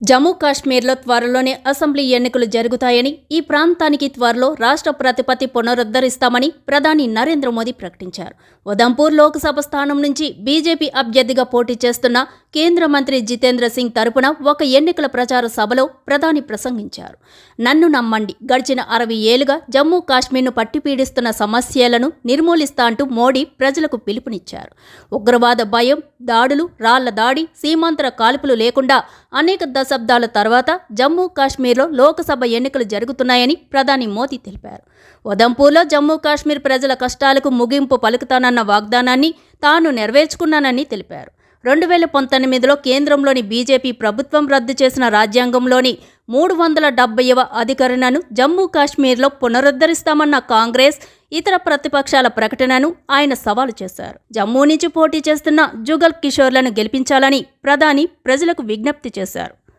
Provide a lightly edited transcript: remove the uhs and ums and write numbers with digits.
జమ్మూ కాశ్మీర్లో త్వరలోనే అసెంబ్లీ ఎన్నికలు జరుగుతాయని, ఈ ప్రాంతానికి త్వరలో రాష్ట్ర ప్రతిపత్తి పునరుద్ధరిస్తామని ప్రధాని నరేంద్ర మోదీ ప్రకటించారు. ఉదంపూర్ లోక్సభ స్థానం నుంచి బీజేపీ అభ్యర్థిగా పోటీ చేస్తున్న కేంద్ర మంత్రి జితేంద్ర సింగ్ తరపున ఒక ఎన్నికల ప్రచార సభలో ప్రధాని ప్రసంగించారు. నన్ను నమ్మండి, గడిచిన 60 ఏళ్లుగా జమ్మూ కాశ్మీర్ను పట్టిపీడిస్తున్న సమస్యలను నిర్మూలిస్తా అంటూ మోడీ ప్రజలకు పిలుపునిచ్చారు. ఉగ్రవాద భయం, దాడులు, రాళ్ల దాడి, సీమాంతర కాల్పులు లేకుండా అనేక దశాబ్దాల తర్వాత జమ్మూ కాశ్మీర్లో లోక్సభ ఎన్నికలు జరుగుతున్నాయని ప్రధాని మోదీ తెలిపారు. ఉదంపూర్లో జమ్మూ కాశ్మీర్ ప్రజల కష్టాలకు ముగింపు పలుకుతానన్న వాగ్దానాన్ని తాను నెరవేర్చుకున్నానని తెలిపారు. 2019లో కేంద్రంలోని బీజేపీ ప్రభుత్వం రద్దు చేసిన రాజ్యాంగంలోని 370వ అధికరణను జమ్మూ కాశ్మీర్లో పునరుద్ధరిస్తామన్న కాంగ్రెస్, ఇతర ప్రతిపక్షాల ప్రకటనను ఆయన సవాలు చేశారు. జమ్మూ నుంచి పోటీ చేస్తున్న జుగల్ కిషోర్లను గెలిపించాలని ప్రధాని ప్రజలకు విజ్ఞప్తి చేశారు.